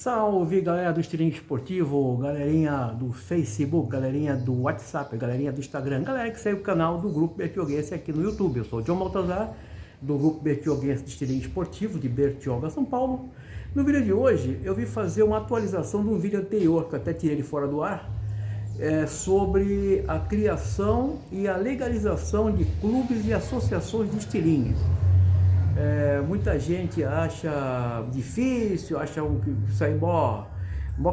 Salve, galera do Estilingue Esportivo, galerinha do Facebook, galerinha do WhatsApp, galerinha do Instagram, galera que segue o canal do Grupo Bertioguense aqui no YouTube. Eu sou o John Baltazar, do Grupo Bertioguense de Estilingue Esportivo, de Bertioga, São Paulo. No vídeo de hoje, eu vim fazer uma atualização de um vídeo anterior, que eu até tirei ele fora do ar, sobre a criação e a legalização de clubes e associações de estilingues. Muita gente acha difícil, acha que isso aí mó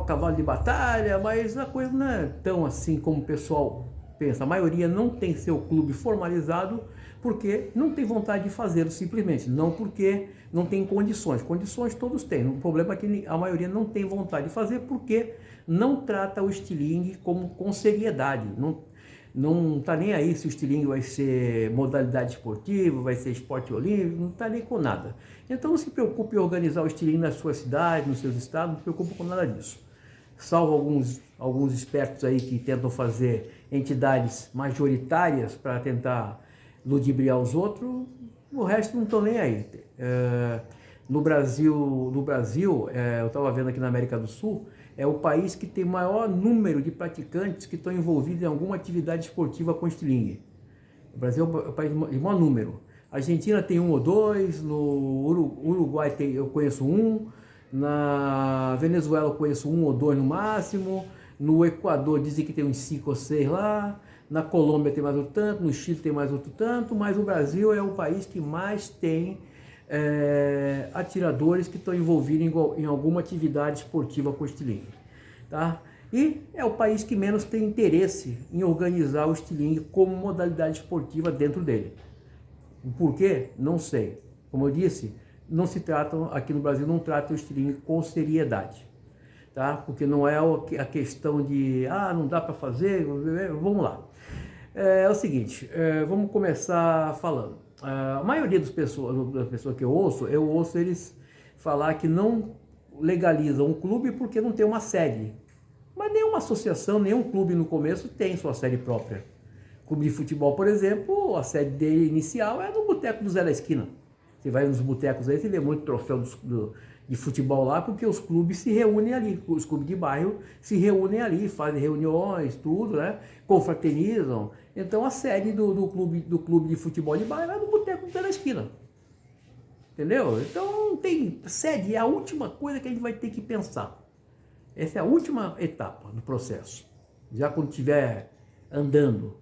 cavalo de batalha, mas a coisa não é tão assim como o pessoal pensa. A maioria não tem seu clube formalizado porque não tem vontade de fazê-lo simplesmente, não porque não tem condições. Condições todos têm, o problema é que a maioria não tem vontade de fazer porque não trata o estilingue com seriedade. Não está nem aí se o estilingue vai ser modalidade esportiva, vai ser esporte olímpico, não está nem com nada. Então não se preocupe em organizar o estilingue na sua cidade, nos seus estados, não se preocupe com nada disso. Salvo alguns espertos aí que tentam fazer entidades majoritárias para tentar ludibriar os outros, o resto não estão nem aí. No Brasil, eu estava vendo aqui na América do Sul, é o país que tem maior número de praticantes que estão envolvidos em alguma atividade esportiva com estilingue. O Brasil é o país de maior número. A Argentina tem um ou dois, no Uruguai eu conheço um, na Venezuela eu conheço um ou dois no máximo, no Equador dizem que tem uns 5 ou 6 lá, na Colômbia tem mais outro tanto, no Chile tem mais outro tanto, mas o Brasil é o país que mais tem atiradores que estão envolvidos em alguma atividade esportiva com estilingue, tá? E é o país que menos tem interesse em organizar o estilingue como modalidade esportiva dentro dele. Por quê? Não sei. Como eu disse, não se tratam, aqui no Brasil não trata o estilingue com seriedade, tá? Porque não é a questão de, não dá para fazer, vamos lá. É o seguinte, vamos começar falando. A maioria das pessoas que eu ouço eles falar que não legalizam um clube porque não tem uma sede. Mas nenhuma associação, nenhum clube no começo tem sua sede própria. Clube de futebol, por exemplo, a sede dele inicial é no boteco do Zé da Esquina. Você vai nos botecos aí, você vê muito troféu de futebol lá, porque os clubes se reúnem ali, os clubes de bairro se reúnem ali, fazem reuniões, tudo, né? Confraternizam. Então a sede do clube de futebol de bairro é no boteco da esquina. Entendeu? Então não tem sede, é a última coisa que a gente vai ter que pensar. Essa é a última etapa do processo, já quando estiver andando,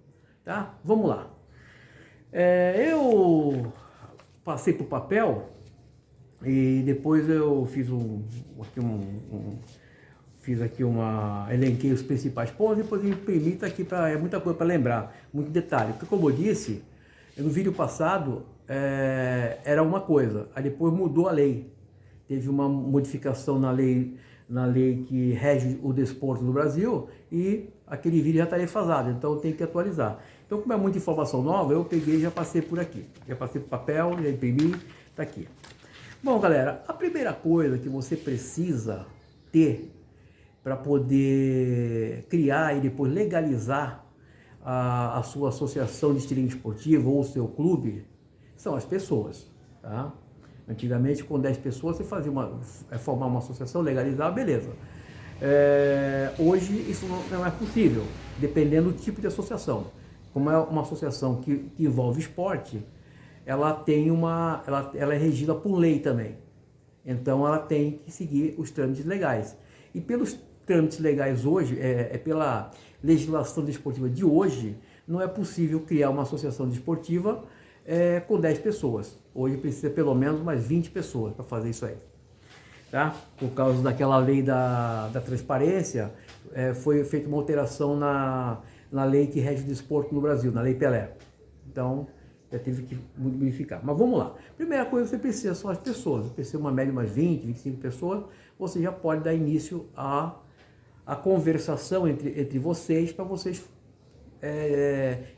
tá? Vamos lá. Eu passei para o papel e depois eu fiz elenquei os principais pontos, depois eu imprimi, tá aqui, é muita coisa para lembrar, muito detalhe, porque como eu disse, no vídeo passado era uma coisa, aí depois mudou a lei, teve uma modificação na lei que rege o desporto no Brasil e aquele vídeo já está defasado, então eu tenho que atualizar. Então, como é muita informação nova, eu peguei e já passei por aqui, já passei por papel, já imprimi, tá aqui. Bom, galera, a primeira coisa que você precisa ter para poder criar e depois legalizar a sua associação de estilingue esportivo ou o seu clube são as pessoas, tá? Antigamente, com 10 pessoas, você fazia formar uma associação, legalizar, beleza. Hoje, isso não é possível, dependendo do tipo de associação. Como é uma associação que envolve esporte, ela é regida por lei também. Então ela tem que seguir os trâmites legais. E pelos trâmites legais hoje, pela legislação desportiva de hoje, não é possível criar uma associação desportiva com 10 pessoas. Hoje precisa pelo menos mais 20 pessoas para fazer isso aí. Tá? Por causa daquela lei da transparência, foi feita uma alteração na lei que rege o desporto no Brasil, na Lei Pelé. Então, já teve que modificar. Mas vamos lá. Primeira coisa que você precisa são as pessoas. Você precisa uma média de umas 20, 25 pessoas. Você já pode dar início à conversação entre vocês, para vocês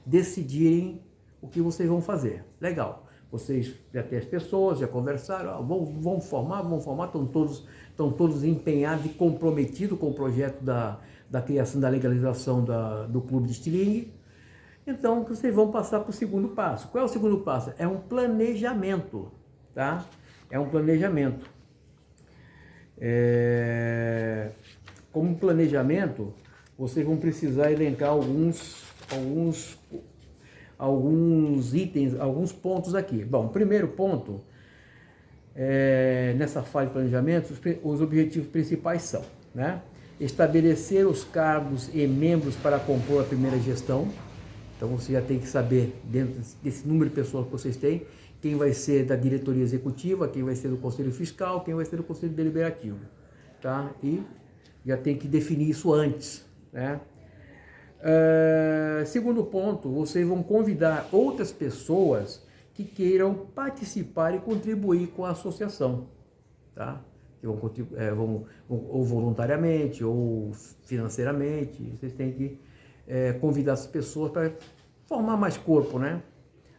decidirem o que vocês vão fazer. Legal. Vocês já têm as pessoas, já conversaram, vamos formar, estão todos empenhados e comprometidos com o projeto da criação, da legalização do clube de estilingue. Então, vocês vão passar para o segundo passo. Qual é o segundo passo? É um planejamento, tá? É um planejamento. planejamento, vocês vão precisar elencar alguns itens, alguns pontos aqui. Bom, primeiro ponto, nessa fase de planejamento, os objetivos principais são, né? Estabelecer os cargos e membros para compor a primeira gestão. Então você já tem que saber, dentro desse número de pessoas que vocês têm, quem vai ser da diretoria executiva, quem vai ser do conselho fiscal, quem vai ser do conselho deliberativo, tá? E já tem que definir isso antes, né? Segundo ponto, vocês vão convidar outras pessoas que queiram participar e contribuir com a associação, tá? Que vão ou voluntariamente ou financeiramente. Vocês têm que convidar essas pessoas para formar mais corpo, né?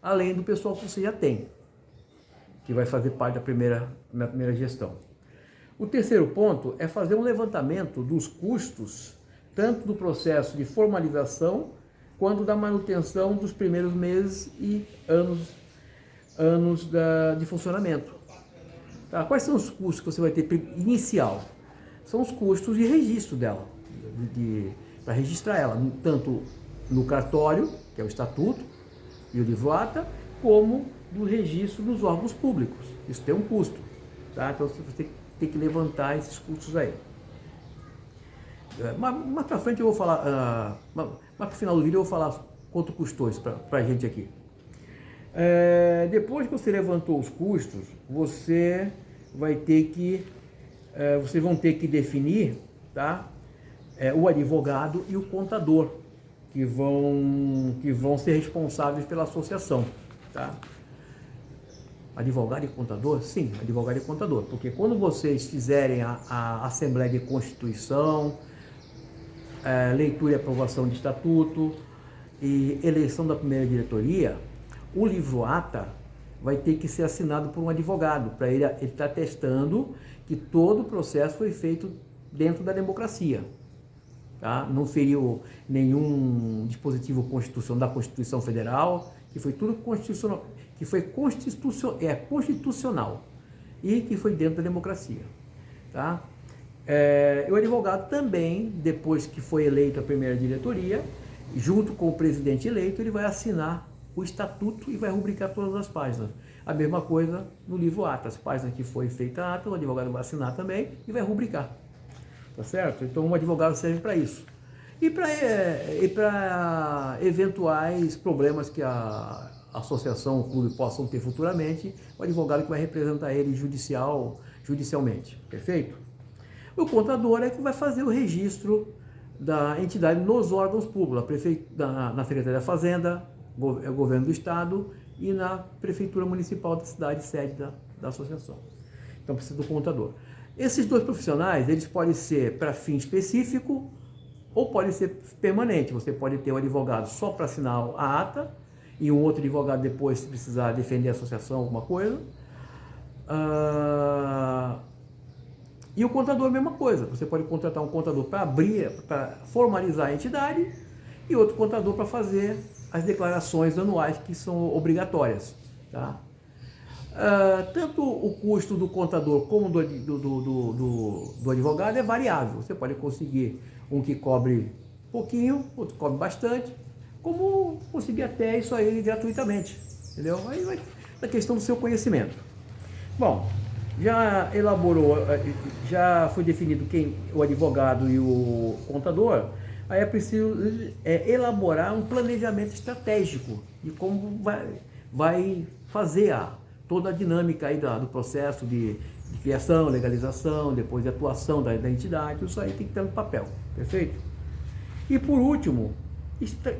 Além do pessoal que você já tem, que vai fazer parte da primeira gestão. O terceiro ponto é fazer um levantamento dos custos, tanto do processo de formalização, quanto da manutenção dos primeiros meses e anos de funcionamento. Tá? Quais são os custos que você vai ter inicial? São os custos de registro dela, para registrar ela, tanto no cartório, que é o estatuto e o livro-ata, como do registro dos órgãos públicos. Isso tem um custo, tá? Então você tem que levantar esses custos aí. Mais para frente eu vou falar, mais para o final do vídeo eu vou falar quanto custou isso para a gente aqui. Depois que você levantou os custos, vocês vão ter que definir, tá? O advogado e o contador que vão ser responsáveis pela associação, tá? Advogado e contador? Sim, advogado e contador, porque quando vocês fizerem a Assembleia de Constituição, leitura e aprovação de estatuto e eleição da primeira diretoria, o livro-ata vai ter que ser assinado por um advogado, para ele estar atestando que todo o processo foi feito dentro da democracia, tá? Não feriu nenhum dispositivo da Constituição Federal, que foi tudo constitucional, que foi constitucional e que foi dentro da democracia, tá? O advogado também, depois que foi eleito a primeira diretoria, junto com o presidente eleito, ele vai assinar o estatuto e vai rubricar todas as páginas. A mesma coisa no livro-ata, as páginas que foi feita a ata, o advogado vai assinar também e vai rubricar, tá certo? Então, um advogado serve para isso. E para eventuais problemas que a associação, o clube possam ter futuramente, o advogado que vai representar ele judicialmente, perfeito? O contador é que vai fazer o registro da entidade nos órgãos públicos, na Secretaria da Fazenda, Governo do Estado e na Prefeitura Municipal da cidade, sede da associação. Então precisa do contador. Esses dois profissionais, eles podem ser para fim específico ou podem ser permanente. Você pode ter um advogado só para assinar a ata e um outro advogado depois, se precisar defender a associação, alguma coisa. E o contador, a mesma coisa. Você pode contratar um contador para formalizar a entidade e outro contador para fazer as declarações anuais que são obrigatórias, tá? Tanto o custo do contador como do advogado é variável. Você pode conseguir um que cobre pouquinho, outro que cobre bastante, como conseguir até isso aí gratuitamente, entendeu? Aí vai da questão do seu conhecimento. Bom, já foi definido quem o advogado e o contador. Aí é preciso elaborar um planejamento estratégico de como vai fazer toda a dinâmica aí do processo de criação, legalização, depois de atuação da entidade. Isso aí tem que estar no papel, perfeito? E por último,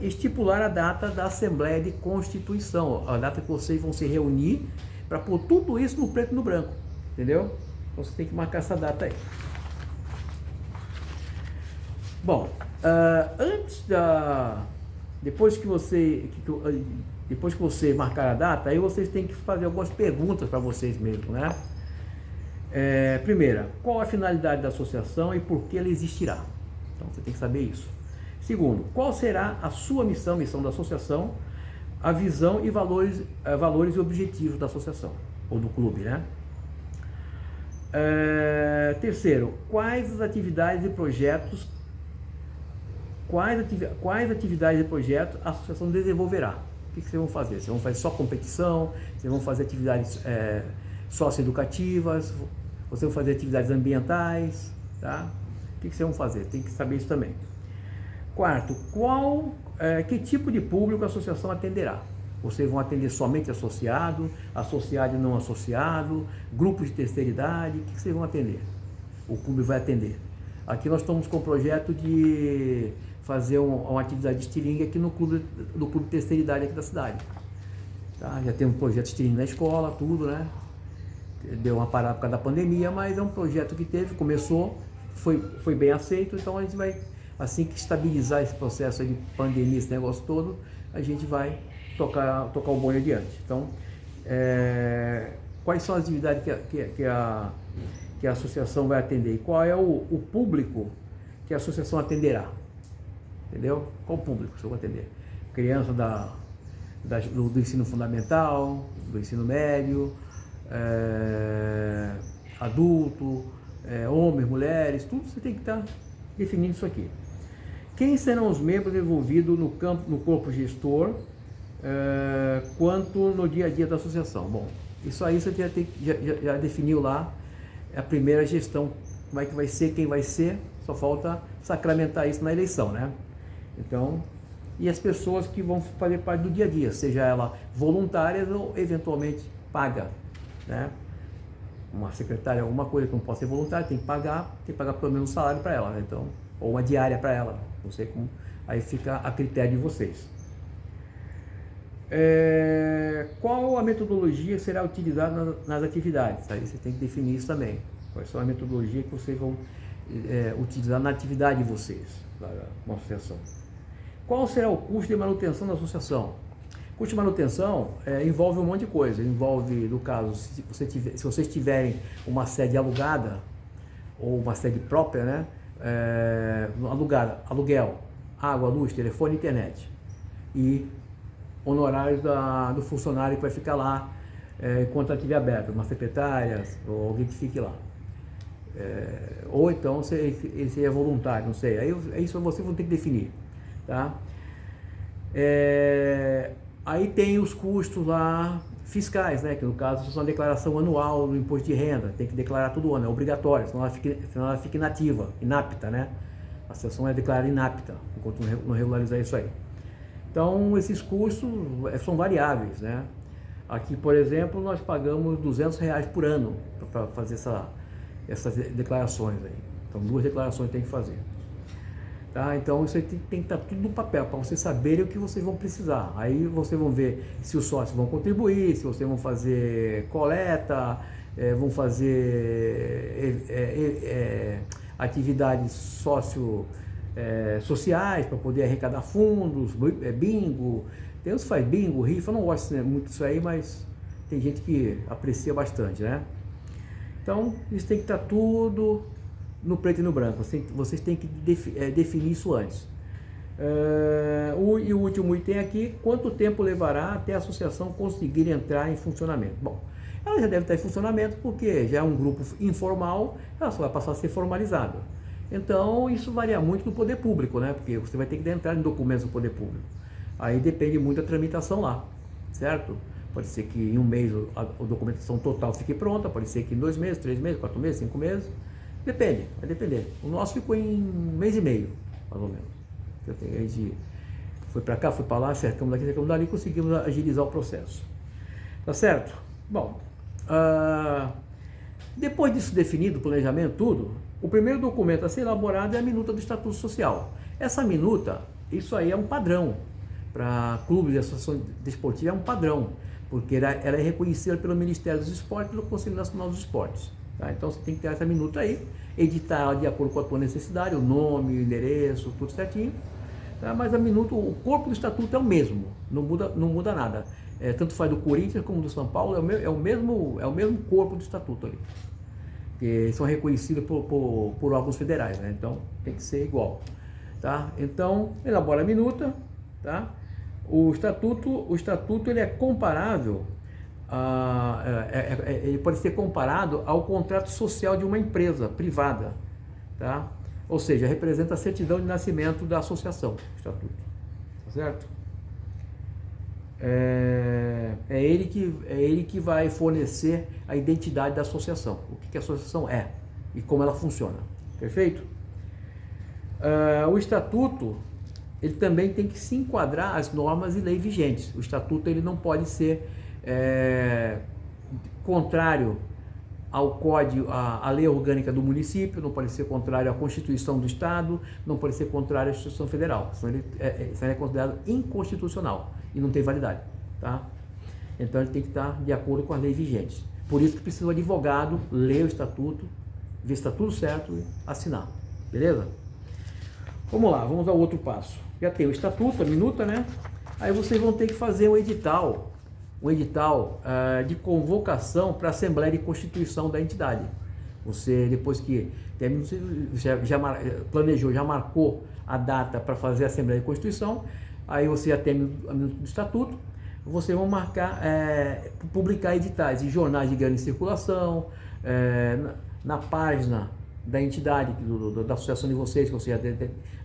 estipular a data da Assembleia de Constituição, a data que vocês vão se reunir para pôr tudo isso no preto e no branco, entendeu? Então você tem que marcar essa data aí. Bom, depois que você marcar a data, aí vocês têm que fazer algumas perguntas para vocês mesmos, né? Primeira, qual a finalidade da associação e por que ela existirá? Então você tem que saber isso. Segundo, qual será a sua missão da associação, a visão e valores e objetivos da associação, ou do clube, né? Terceiro, quais as atividades e projetos, quais atividades e projetos a associação desenvolverá? O que vocês vão fazer? Vocês vão fazer só competição? Vocês vão fazer atividades socioeducativas? Vocês vão fazer atividades ambientais? Tá? O que vocês vão fazer? Tem que saber isso também. Quarto, que tipo de público a associação atenderá? Vocês vão atender somente associado, associado e não associado, grupos de terceira idade, o que vocês vão atender? O clube vai atender. Aqui nós estamos com o projeto de fazer uma atividade de estilingue aqui no clube de terceira idade aqui da cidade. Tá? Já tem um projeto de estilingue na escola, tudo, né? Deu uma parada por causa da pandemia, mas é um projeto que começou, foi bem aceito, então a gente vai, assim que estabilizar esse processo de pandemia, esse negócio todo, a gente vai tocar o bonde adiante. Então, quais são as atividades que a associação vai atender? E qual é o público que a associação atenderá? Entendeu? Qual o público que eu vou atender? Criança do ensino fundamental, do ensino médio, adulto, homens, mulheres, tudo você tem que estar definindo isso aqui. Quem serão os membros envolvidos no corpo gestor, quanto no dia a dia da associação? Bom, isso aí você já definiu lá, a primeira gestão, como é que vai ser, quem vai ser, só falta sacramentar isso na eleição, né? Então, e as pessoas que vão fazer parte do dia a dia, seja ela voluntária ou eventualmente paga, né? Uma secretária, alguma coisa que não pode ser voluntária, tem que pagar pelo menos um salário para ela, né? Então, ou uma diária para ela, não sei como, aí fica a critério de vocês. Qual a metodologia será utilizada nas atividades? Aí você tem que definir isso também. Qual é a metodologia que vocês vão utilizar na atividade de vocês, na associação? Qual será o custo de manutenção da associação? O custo de manutenção envolve um monte de coisa. Envolve, no caso, se vocês tiverem uma sede alugada, ou uma sede própria, né? Alugada, aluguel, água, luz, telefone, internet. E honorários do funcionário que vai ficar lá enquanto estiver aberto, uma secretária ou alguém que fique lá. Ou então ele seria voluntário, não sei. Aí isso vocês vão ter que definir. Tá? Aí tem os custos lá fiscais, né? Que no caso são a declaração anual do imposto de renda, tem que declarar todo ano, é obrigatório, senão ela fica inativa, inapta, né? A associação é declarada inapta enquanto não regularizar isso aí. Então esses custos são variáveis, né? Aqui, por exemplo, nós pagamos R$200 por ano para fazer essas declarações aí. Então 2 declarações tem que fazer. Tá? Então isso aí tem que estar tudo no papel, para vocês saberem o que vocês vão precisar. Aí vocês vão ver se os sócios vão contribuir, se vocês vão fazer coleta, vão fazer atividades sociais para poder arrecadar fundos, bingo. Tem uns que faz bingo, rifa, eu não gosto muito disso aí, mas tem gente que aprecia bastante, né? Então isso tem que estar tudo no preto e no branco, vocês têm que definir isso antes. E o último item aqui, quanto tempo levará até a associação conseguir entrar em funcionamento? Bom, ela já deve estar em funcionamento porque já é um grupo informal, ela só vai passar a ser formalizada. Então isso varia muito do poder público, né? Porque você vai ter que entrar em documentos do poder público. Aí depende muito da tramitação lá, certo? Pode ser que em um mês a documentação total fique pronta, pode ser que em 2 meses, 3 meses, 4 meses, 5 meses. Depende, vai depender. O nosso ficou em 1 mês e meio, mais ou menos. A gente foi para cá, foi para lá, cercamos daqui, cercamos dali, conseguimos agilizar o processo. Tá certo? Bom, depois disso definido, o planejamento, tudo, o primeiro documento a ser elaborado é a minuta do Estatuto Social. Essa minuta, isso aí é um padrão. Para clubes e associações desportivas é um padrão, porque ela é reconhecida pelo Ministério dos Esportes e pelo Conselho Nacional dos Esportes. Tá? Então você tem que ter essa minuta aí, editar ela de acordo com a tua necessidade, o nome, o endereço, tudo certinho. Tá? Mas a minuta, o corpo do estatuto é o mesmo, não muda nada. Tanto faz do Corinthians como do São Paulo, é o mesmo corpo do estatuto ali. Que são reconhecidos por órgãos federais, né? Então tem que ser igual. Tá? Então, elabora a minuta. Tá? O estatuto ele é comparável ele pode ser comparado ao contrato social de uma empresa privada, tá? Ou seja, representa a certidão de nascimento da associação, o estatuto, tá certo? É ele que vai fornecer a identidade da associação, o que a associação é e como ela funciona, perfeito? O estatuto, ele também tem que se enquadrar às normas e leis vigentes. O estatuto ele não pode ser contrário ao código, à lei orgânica do município, não pode ser contrário à Constituição do Estado, não pode ser contrário à Constituição Federal, senão ele é considerado inconstitucional e não tem validade, tá? Então ele tem que estar de acordo com as leis vigentes. Por isso que precisa o advogado ler o estatuto, ver se está tudo certo e assinar, beleza? Vamos lá, vamos ao outro passo. Já tem o estatuto, a minuta, né? Aí vocês vão ter que fazer um edital de convocação para a Assembleia de Constituição da entidade. Você, depois que já planejou, já marcou a data para fazer a Assembleia de Constituição, aí você já tem a minuta do estatuto, vocês vão marcar, publicar editais em jornais de grande circulação, na página da entidade, da associação de vocês, que você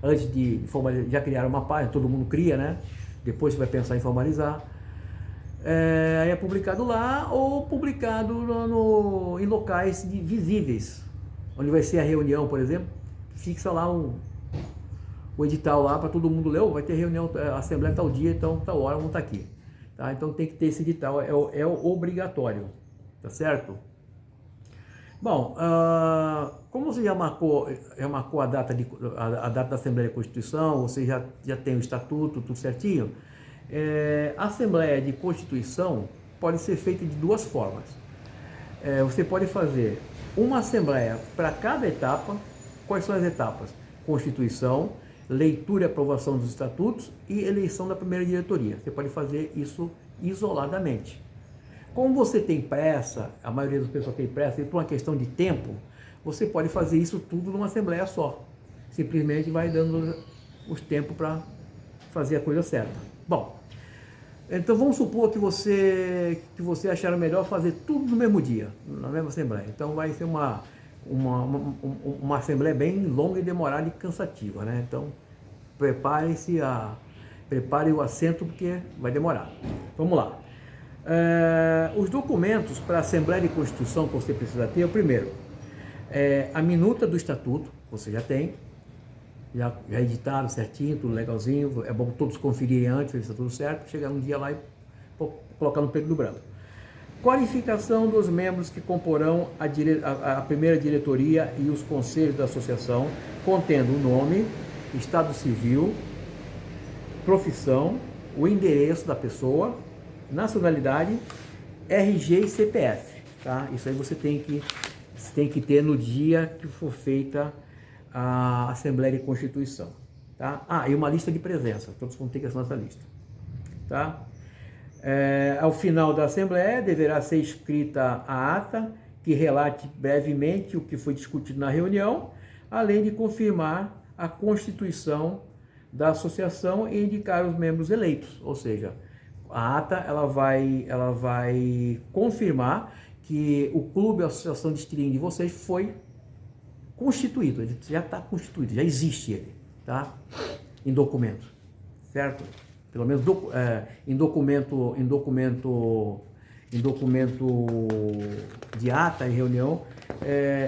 antes de formalizar, já criaram uma página, todo mundo cria, né? Depois você vai pensar em formalizar. Aí é publicado lá ou publicado em locais visíveis, onde vai ser a reunião, por exemplo, fixa lá o edital lá para todo mundo ler, vai ter reunião, a assembleia tal dia, então tal hora vamos estar aqui, tá? Então tem que ter esse edital, é obrigatório, tá certo? Bom, como você já marcou a data da Assembleia de Constituição, você já tem o estatuto, tudo certinho, a Assembleia de Constituição pode ser feita de duas formas. Você pode fazer uma Assembleia para cada etapa. Quais são as etapas? Constituição, leitura e aprovação dos estatutos e eleição da primeira diretoria. Você pode fazer isso isoladamente. Como você tem pressa, a maioria das pessoas tem pressa, e por uma questão de tempo, você pode fazer isso tudo numa Assembleia só. Simplesmente vai dando os tempos para fazer a coisa certa. Bom, então vamos supor que você achar melhor fazer tudo no mesmo dia, na mesma Assembleia. Então vai ser uma Assembleia bem longa e demorada e cansativa, né? Então prepare o assento porque vai demorar. Vamos lá. Os documentos para a Assembleia de Constituição que você precisa ter, o primeiro, a minuta do estatuto, você já tem, já editaram certinho, tudo legalzinho, é bom todos conferirem antes, ver se está tudo certo, chegar um dia lá e colocar no preto do branco. Qualificação dos membros que comporão a primeira diretoria e os conselhos da associação, contendo o nome, estado civil, profissão, o endereço da pessoa, nacionalidade, RG e CPF, tá? Isso aí você tem que ter no dia que for feita a Assembleia de Constituição, tá? E uma lista de presença, todos vão ter que assinar essa lista, tá? Ao final da Assembleia deverá ser escrita a ata que relate brevemente o que foi discutido na reunião, além de confirmar a constituição da associação e indicar os membros eleitos, ou seja, a ata ela vai confirmar que o clube, a associação de estilingue de vocês foi constituído, ele já está constituído, já existe ele, tá? Em documento, certo? Pelo menos em documento de ata e reunião,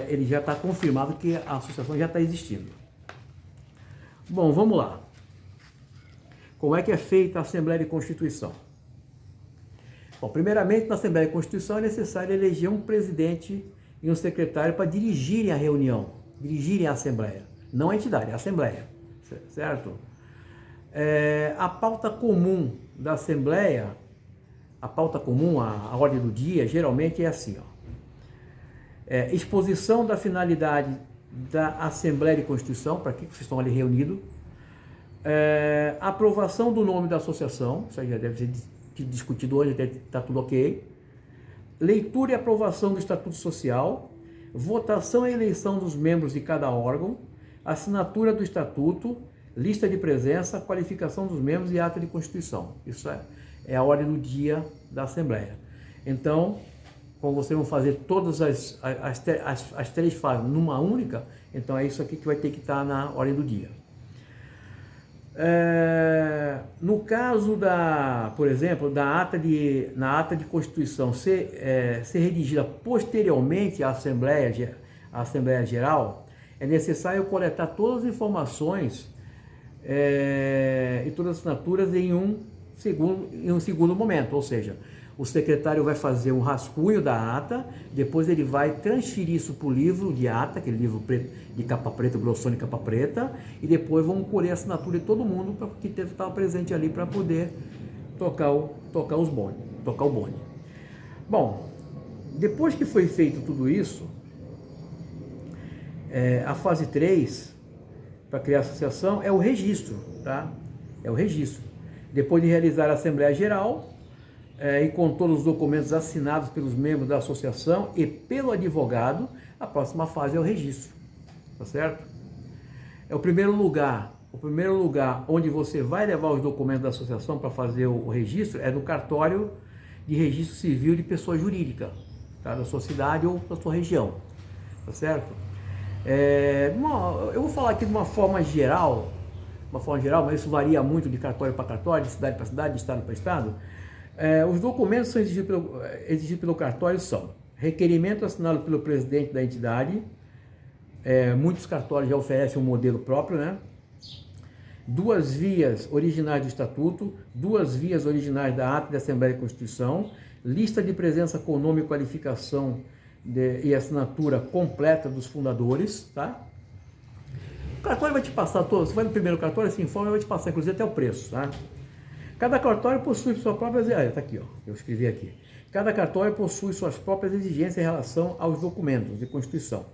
ele já está confirmado que a associação já está existindo. Bom, vamos lá. Como é que é feita a Assembleia de Constituição? Bom, primeiramente, na Assembleia de Constituição é necessário eleger um presidente e um secretário para dirigirem a reunião, dirigirem a Assembleia. Não a entidade, a Assembleia, certo? A pauta comum da Assembleia, a pauta comum, a ordem do dia, geralmente é assim, ó. Exposição da finalidade da Assembleia de Constituição, para que vocês estão ali reunidos, aprovação do nome da associação, isso aí já deve ser discutido hoje, está tudo ok, leitura e aprovação do Estatuto Social, votação e eleição dos membros de cada órgão, assinatura do Estatuto, lista de presença, qualificação dos membros e ata de constituição. Isso é a ordem do dia da Assembleia. Então, como vocês vão fazer todas as 3 fases numa única, então é isso aqui que vai ter que estar na ordem do dia. No caso por exemplo, na ata de constituição ser redigida posteriormente à Assembleia Geral, é necessário coletar todas as informações e todas as assinaturas em um segundo momento, ou seja, o secretário vai fazer um rascunho da ata, depois ele vai transferir isso para o livro de ata, aquele livro preto, de capa preta, grossona e capa preta, e depois vão colher a assinatura de todo mundo que estava presente ali para poder tocar o bonde. Bom, depois que foi feito tudo isso, a fase 3, para criar a associação, é o registro, tá? É o registro. Depois de realizar a Assembleia Geral, e com todos os documentos assinados pelos membros da associação e pelo advogado, a próxima fase é o registro, tá certo? É o primeiro lugar onde você vai levar os documentos da associação para fazer o registro é no cartório de registro civil de pessoa jurídica, tá? Da sua cidade ou da sua região, tá certo? Eu vou falar aqui de uma forma geral, mas isso varia muito de cartório para cartório, de cidade para cidade, de estado para estado. Os documentos são exigidos pelo cartório são requerimento assinado pelo presidente da entidade, muitos cartórios já oferecem um modelo próprio, né? 2 vias originais do estatuto, 2 vias originais da ata de Assembleia e Constituição, lista de presença com nome e qualificação e assinatura completa dos fundadores, tá? O cartório vai te passar todos, você vai no primeiro cartório, se informa, vai te passar inclusive até o preço, tá? Cada cartório possui suas próprias... tá aqui, ó, eu escrevi aqui. Cada cartório possui suas próprias exigências em relação aos documentos de constituição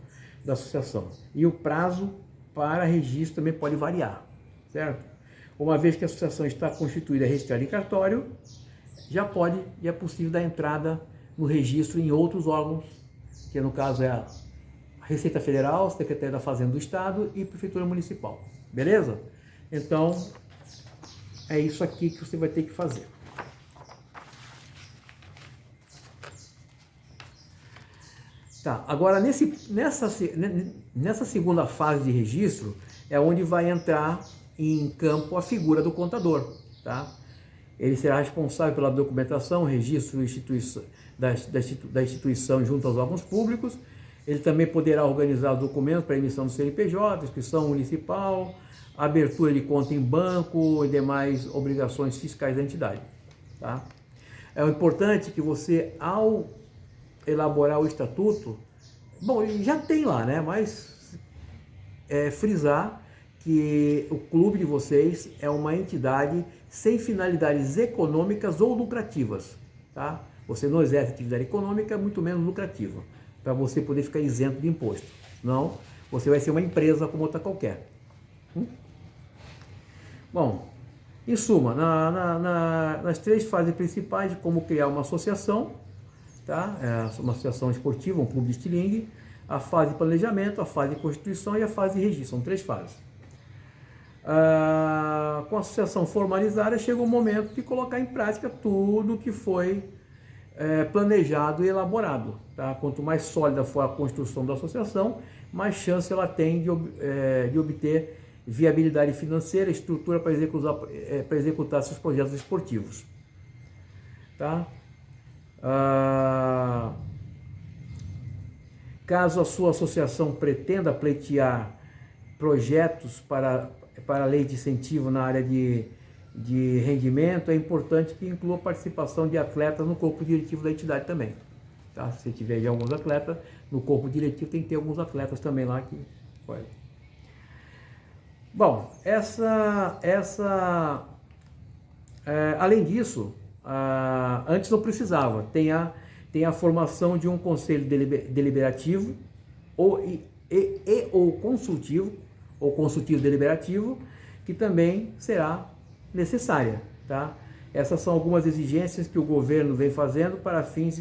da associação. E o prazo para registro também pode variar, certo? Uma vez que a associação está constituída e registrada em cartório, já é possível dar entrada no registro em outros órgãos, que no caso é a Receita Federal, Secretaria da Fazenda do Estado e Prefeitura Municipal. Beleza? Então, é isso aqui que você vai ter que fazer. Tá, agora nessa segunda fase de registro é onde vai entrar em campo a figura do contador, tá? Ele será responsável pela documentação, registro da instituição junto aos órgãos públicos. Ele também poderá organizar os documentos para emissão do CNPJ, inscrição municipal, abertura de conta em banco e demais obrigações fiscais da entidade, tá? É importante que você, ao elaborar o estatuto, bom, já tem lá, né? Mas frisar que o clube de vocês é uma entidade sem finalidades econômicas ou lucrativas, tá? Você não exerce atividade econômica, muito menos lucrativa, para você poder ficar isento de imposto. Não, você vai ser uma empresa como outra qualquer. Bom, em suma, nas 3 fases principais de como criar uma associação, tá? Uma associação esportiva, um clube de estilingue, a fase de planejamento, a fase de constituição e a fase de registro, são 3 fases. Com a associação formalizada, chega o momento de colocar em prática tudo que foi planejado e elaborado, tá? Quanto mais sólida for a construção da associação, mais chance ela tem de obter viabilidade financeira, estrutura para executar seus projetos esportivos, tá? Caso a sua associação pretenda pleitear projetos para a lei de incentivo na área de rendimento, é importante que inclua a participação de atletas no corpo diretivo da entidade também, tá? Se tiver já alguns atletas, no corpo diretivo tem que ter alguns atletas também lá que pode. Bom, além disso, antes não precisava, tem a formação de um conselho deliberativo ou consultivo deliberativo, que também será necessária, tá? Essas são algumas exigências que o governo vem fazendo para fins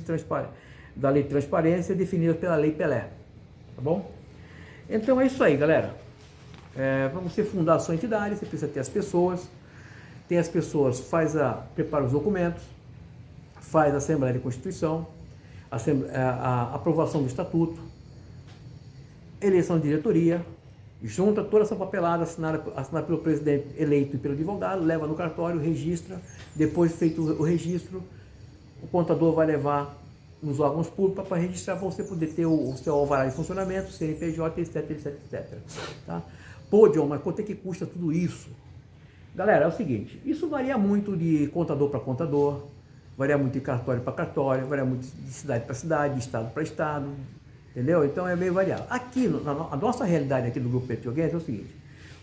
da lei de transparência definida pela Lei Pelé, tá bom? Então é isso aí, galera. Para você fundar a sua entidade, você precisa ter as pessoas. Tem as pessoas, prepara os documentos, faz a Assembleia de Constituição, a aprovação do Estatuto, eleição de diretoria, junta toda essa papelada assinada pelo presidente eleito e pelo advogado, leva no cartório, registra, depois feito o registro, o contador vai levar nos órgãos públicos para registrar, para você poder ter o seu alvará de funcionamento, CNPJ, etc. Tá? Pô, John, mas quanto é que custa tudo isso? Galera, é o seguinte, isso varia muito de contador para contador, varia muito de cartório para cartório, varia muito de cidade para cidade, de estado para estado, entendeu? Então é meio variável. Aqui, a nossa realidade aqui do Grupo Petioguense é o seguinte,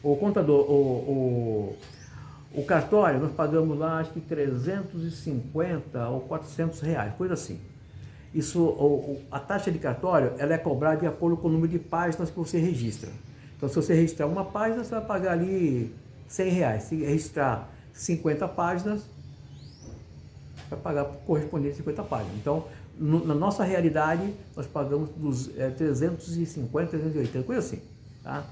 o contador, o cartório, nós pagamos lá acho que 350 ou 400 reais, coisa assim. Isso, a taxa de cartório, ela é cobrada de acordo com o número de páginas que você registra. Então, se você registrar uma página, você vai pagar ali 100 reais. Se registrar 50 páginas, vai pagar correspondente a 50 páginas. Então, na nossa realidade, nós pagamos 350, 380, coisa assim. Tá?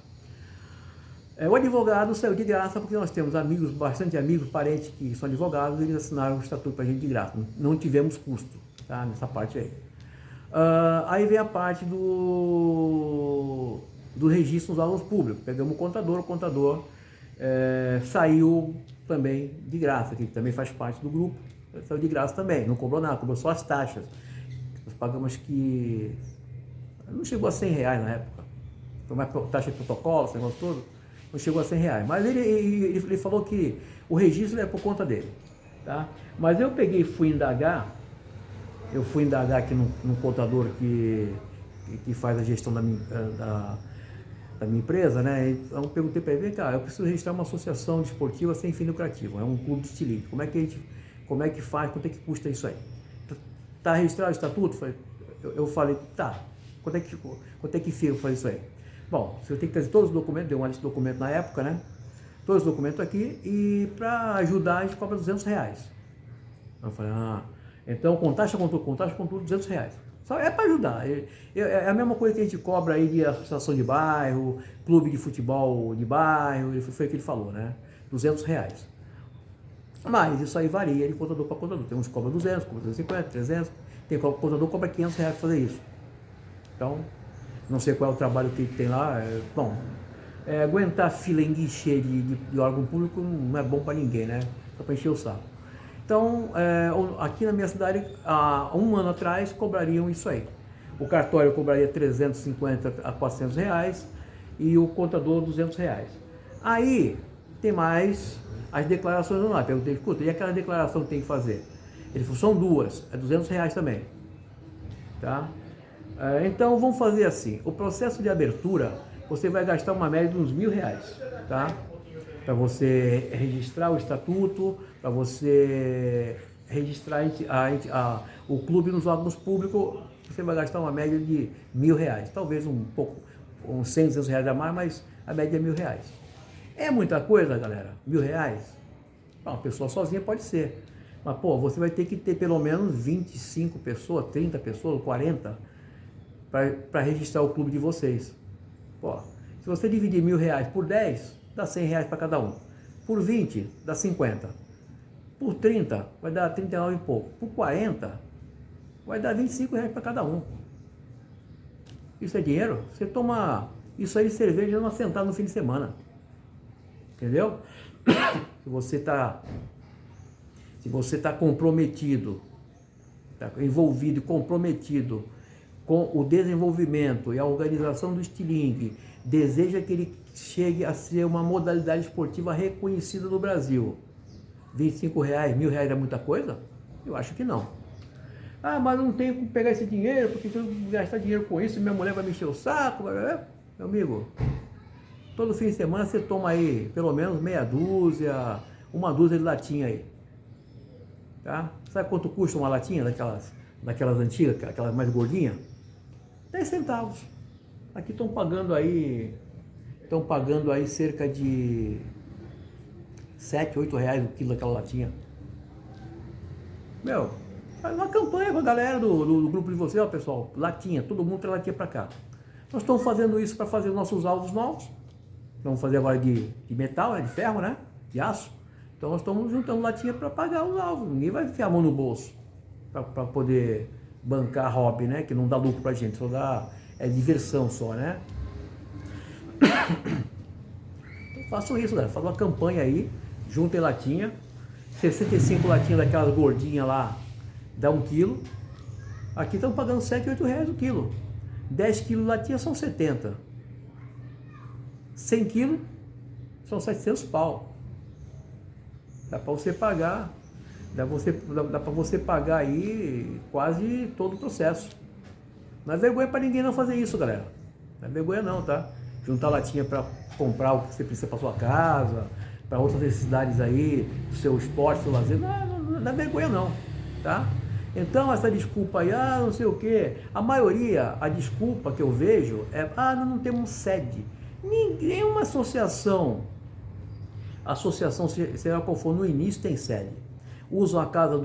O advogado saiu de graça porque nós temos amigos, bastante amigos, parentes que são advogados, eles assinaram o estatuto para a gente de graça. Não tivemos custo, tá? Nessa parte aí. Aí vem a parte do registro nos órgãos públicos. Pegamos o contador saiu também de graça, que também faz parte do grupo, saiu de graça também, não cobrou nada, cobrou só as taxas. Nós pagamos que não chegou a 100 reais na época, foi mais taxa de protocolo, esse negócio todo, não chegou a 100 reais, mas ele falou que o registro é por conta dele, tá? Mas eu peguei e fui indagar aqui num contador que faz a gestão da minha empresa, né? Então eu perguntei para ele, vem cá, eu preciso registrar uma associação desportiva sem fim lucrativo, é um clube de estilismo, como é que faz, quanto é que custa isso aí? Tá registrado o estatuto? Eu falei, tá, quanto é que fica fazer isso aí? Bom, você tem que trazer todos os documentos, deu uma lista de documentos na época, né? Todos os documentos aqui, e para ajudar a gente cobra 200 reais. Eu falei, então com taxa com tudo, 200 reais. Só é para ajudar. É a mesma coisa que a gente cobra aí de associação de bairro, clube de futebol de bairro, foi o que ele falou, né? 200 reais. Mas isso aí varia de contador para contador. Tem uns que cobram 200, cobra 250, 300. Tem contador que cobra 500 reais para fazer isso. Então, não sei qual é o trabalho que tem lá. Aguentar fila em guichê de órgão público não é bom para ninguém, né? Só para encher o saco. Então, aqui na minha cidade, há um ano atrás, cobrariam isso aí. O cartório cobraria 350 a 400 reais e o contador 200 reais. Aí, tem mais as declarações online. Perguntei, escuta, e aquela declaração que tem que fazer? Ele falou, são duas, é 200 reais também. Tá? Então, vamos fazer assim. O processo de abertura, você vai gastar uma média de uns R$1.000, tá? Para você registrar o estatuto, para você registrar o clube nos órgãos públicos, você vai gastar uma média de R$1.000, talvez um pouco, uns 100, 200 reais a mais, mas a média é R$1.000. É muita coisa, galera? R$1.000? Uma pessoa sozinha pode ser, mas pô, você vai ter que ter pelo menos 25 pessoas, 30 pessoas, 40 para registrar o clube de vocês. Pô, se você dividir R$1.000 por 10, dá 100 reais para cada um. Por 20, dá 50. Por 30, vai dar 39 e pouco. Por 40, vai dar 25 reais para cada um. Isso é dinheiro? Você toma isso aí de cerveja numa sentada no fim de semana. Entendeu? Se você está comprometido, está envolvido e comprometido com o desenvolvimento e a organização do estilingue, deseja que ele chegue a ser uma modalidade esportiva reconhecida no Brasil. R$25, R$1.000 é muita coisa? Eu acho que não. Mas não tenho como pegar esse dinheiro, porque se eu gastar dinheiro com isso, minha mulher vai me encher o saco. Meu amigo, todo fim de semana você toma aí pelo menos meia dúzia, uma dúzia de latinha aí. Tá? Sabe quanto custa uma latinha daquelas antigas, aquelas mais gordinhas? 10 centavos. Aqui estão pagando aí cerca de 7, 8 reais o quilo daquela latinha. Meu, faz uma campanha com a galera do grupo de vocês, ó pessoal, latinha, todo mundo traz latinha para cá. Nós estamos fazendo isso para fazer nossos alvos novos. Vamos fazer agora de metal, de ferro, né? De aço. Então nós estamos juntando latinha para pagar os alvos. Ninguém vai enfiar a mão no bolso. para poder bancar hobby, né? Que não dá lucro pra gente, só dá diversão só, né? Então façam isso, galera. Faz uma campanha aí, juntem latinha, 65 latinhas daquelas gordinhas lá, dá 1 quilo. Aqui estão pagando 7, 8 reais o quilo. 10 quilos de latinha são 70. 100 quilos são 700 pau. Dá para você pagar, dá para você pagar aí quase todo o processo. Não é vergonha para ninguém não fazer isso, galera. Não é vergonha não, tá? Juntar latinha para comprar o que você precisa para sua casa, para outras necessidades aí, do seu esporte, do seu lazer, não é vergonha não, tá? Então essa desculpa aí, não sei o que, a maioria, a desculpa que eu vejo é, não temos sede. Nenhuma associação, seja qual for, no início tem sede. Usam a casa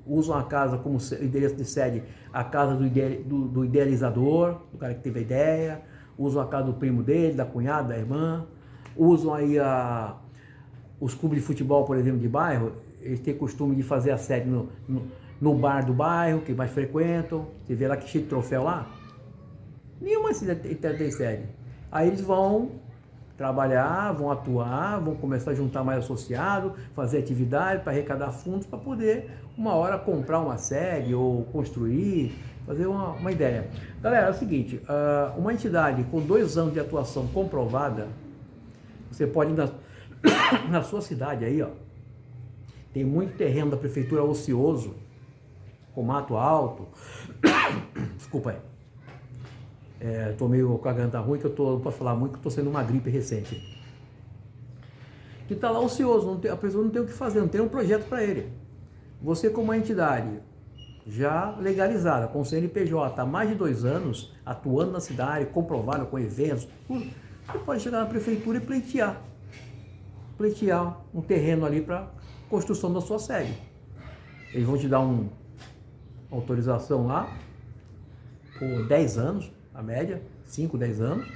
usam a casa como endereço de sede, a casa do idealizador, do cara que teve a ideia, usam a casa do primo dele, da cunhada, da irmã, usam aí os clubes de futebol, por exemplo, de bairro, eles têm costume de fazer a sede no bar do bairro, que mais frequentam, você vê lá que cheio de troféu lá, nenhuma cidade tem sede. Aí eles vão trabalhar, vão atuar, vão começar a juntar mais associados, fazer atividade para arrecadar fundos para poder, uma hora, comprar uma sede ou construir, fazer uma ideia. Galera, é o seguinte, uma entidade com 2 anos de atuação comprovada, você pode ir na sua cidade aí, ó, tem muito terreno da prefeitura ocioso, com mato alto, desculpa aí, tô meio com a garganta ruim, que não posso falar muito, que eu tô sendo uma gripe recente. Que tá lá ocioso, a pessoa não tem o que fazer, não tem um projeto para ele. Você, como uma entidade já legalizada, com CNPJ, há mais de 2 anos, atuando na cidade, comprovada com eventos, você pode chegar na prefeitura e pleitear um terreno ali para construção da sua sede. Eles vão te dar uma autorização lá por 10 anos, a média, 5, 10 anos,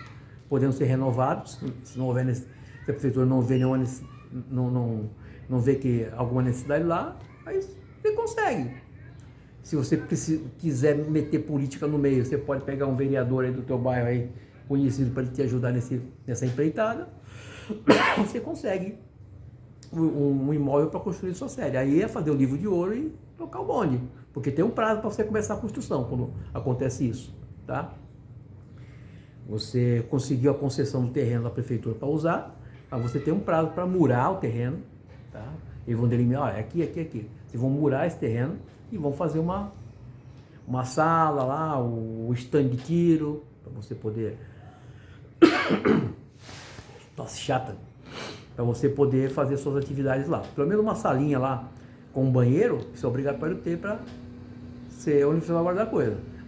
podendo ser renovados, se não houver, se a prefeitura não vê nenhuma, não vê que alguma necessidade lá, aí você consegue. Se você quiser meter política no meio, você pode pegar um vereador aí do teu bairro aí, conhecido, para te ajudar nessa empreitada, você consegue um imóvel para construir sua sede. Aí é fazer o livro de ouro e tocar o bonde, porque tem um prazo para você começar a construção quando acontece isso, tá? Você conseguiu a concessão do terreno da prefeitura para usar, mas você tem um prazo para murar o terreno, tá? Eles vão delimitar, aqui. Vocês vão murar esse terreno e vão fazer uma sala lá, o stand de tiro, para você poder... Nossa, chata. Para você poder fazer suas atividades lá. Pelo menos uma salinha lá com um banheiro, isso é obrigatório ter para ser onde você vai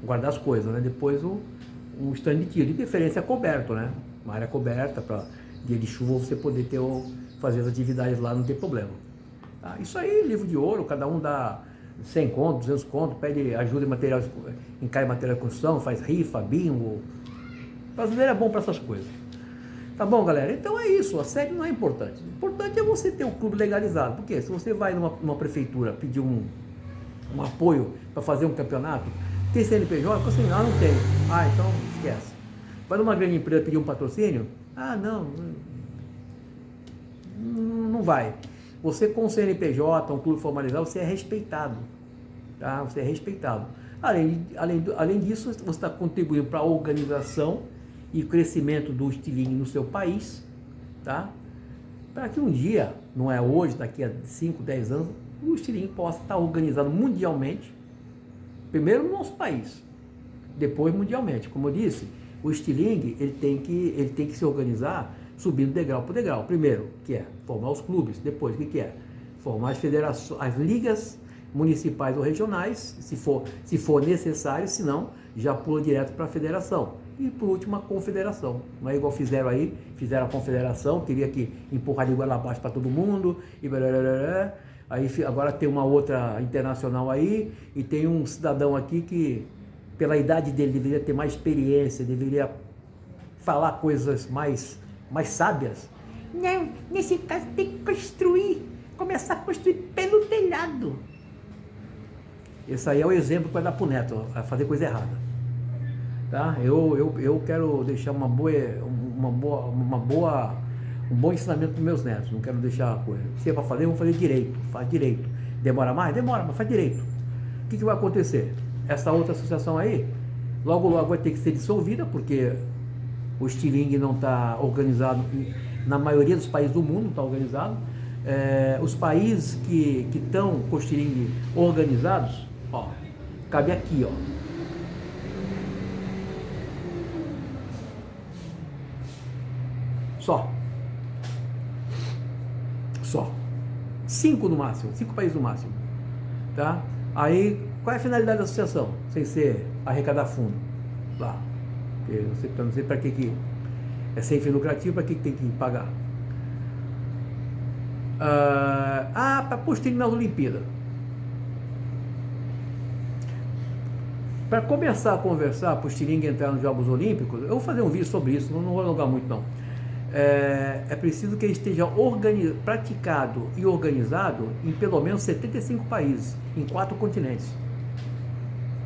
guardar as coisas, né? Depois um stand de tiro. De preferência coberto, né? Uma área coberta para dia de chuva você poder fazer as atividades lá, não ter problema. Tá? Isso aí, livro de ouro, cada um dá 100 conto, 200 conto, pede ajuda em material, encai material de construção, faz rifa, bingo. O brasileiro é bom para essas coisas. Tá bom, galera? Então é isso, a sede não é importante. O importante é você ter um clube legalizado. Porque se você vai numa prefeitura pedir um apoio para fazer um campeonato, tem CNPJ? Você não tem. Então esquece. Vai numa grande empresa pedir um patrocínio? Não vai. Você com o CNPJ, um clube formalizado, você é respeitado. Tá? Você é respeitado. Além disso, você está contribuindo para a organização e crescimento do estilingue no seu país, tá? Para que um dia, não é hoje, daqui a 5, 10 anos, o estilingue possa estar organizado mundialmente, primeiro no nosso país, depois mundialmente. Como eu disse, o estilingue ele tem que se organizar subindo degrau por degrau. Primeiro, que é formar os clubes. Depois, o que é? Formar as federações, as ligas municipais ou regionais, se for necessário, senão já pula direto para a federação. E por último, a confederação. Não é igual fizeram a confederação, queria que empurrar de goela abaixo para todo mundo, e blá. Aí agora tem uma outra internacional aí, e tem um cidadão aqui que, pela idade dele, deveria ter mais experiência, deveria falar coisas mais sábias. Não, nesse caso tem que começar a construir pelo telhado. Esse aí é o exemplo que vai dar pro neto, a fazer coisa errada. Tá? Eu quero deixar um bom ensinamento para meus netos, não quero deixar a coisa. Se é para fazer, vamos fazer direito, faz direito. Demora mais? Demora, mas faz direito. O que vai acontecer? Essa outra associação aí, logo vai ter que ser dissolvida, porque o estilingue não está organizado, na maioria dos países do mundo não está organizado. Os países que estão com o estilingue organizados, ó, cabe aqui, ó. Só 5 no máximo, 5 países no máximo, tá? Aí, qual é a finalidade da associação? Sem ser arrecadar fundo lá, porque não sei para que é sem fim lucrativo, para que tem que pagar? Para postar nas Olimpíadas. Para começar a conversar, para o estilingue entrar nos Jogos Olímpicos, eu vou fazer um vídeo sobre isso, não vou alongar muito não. É preciso que ele esteja praticado e organizado em pelo menos 75 países, em 4 continentes.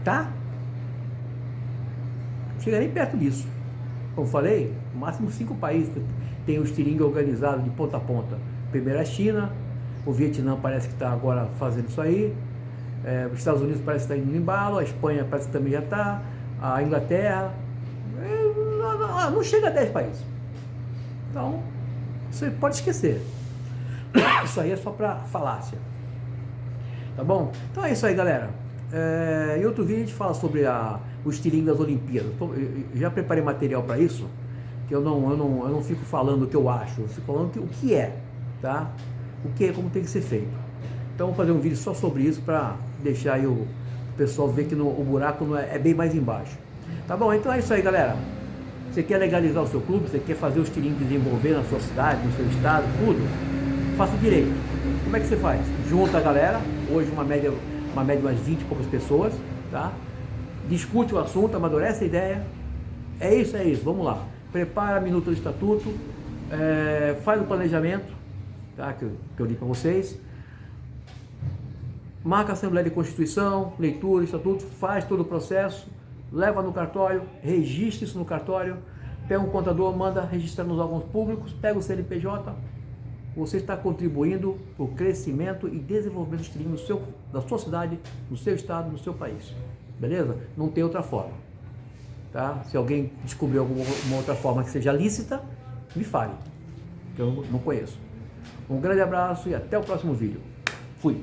Tá? Chega nem perto disso. Como falei, no máximo 5 países tem o estilingue organizado de ponta a ponta. Primeiro a China, o Vietnã parece que está agora fazendo isso aí, os Estados Unidos parece que está indo no embalo, a Espanha parece que também já está, a Inglaterra, não chega a 10 países. Então, você pode esquecer. Isso aí é só para falácia. Tá bom? Então é isso aí, galera. Em outro vídeo a gente fala sobre o estilingue das Olimpíadas. Eu já preparei material para isso, que eu não fico falando o que eu acho, eu fico falando o que é, tá? O que é, como tem que ser feito. Então vou fazer um vídeo só sobre isso para deixar aí o pessoal ver que o buraco é bem mais embaixo. Tá bom? Então é isso aí, galera. Você quer legalizar o seu clube, você quer fazer o estilingue desenvolver na sua cidade, no seu estado, tudo, faça direito. Como é que você faz? Junta a galera, hoje uma média de umas 20 e poucas pessoas, tá? Discute o assunto, amadurece a ideia. É isso, vamos lá. Prepara a minuta do estatuto, faz o planejamento, tá? que eu li para vocês. Marca a Assembleia de Constituição, leitura, estatuto, faz todo o processo. Leva no cartório, registra isso no cartório, pega um contador, manda registrar nos órgãos públicos, pega o CNPJ, você está contribuindo para o crescimento e desenvolvimento do estilingue da sua cidade, no seu estado, no seu país, beleza? Não tem outra forma, tá? Se alguém descobrir alguma outra forma que seja lícita, me fale, que eu não conheço. Um grande abraço e até o próximo vídeo. Fui!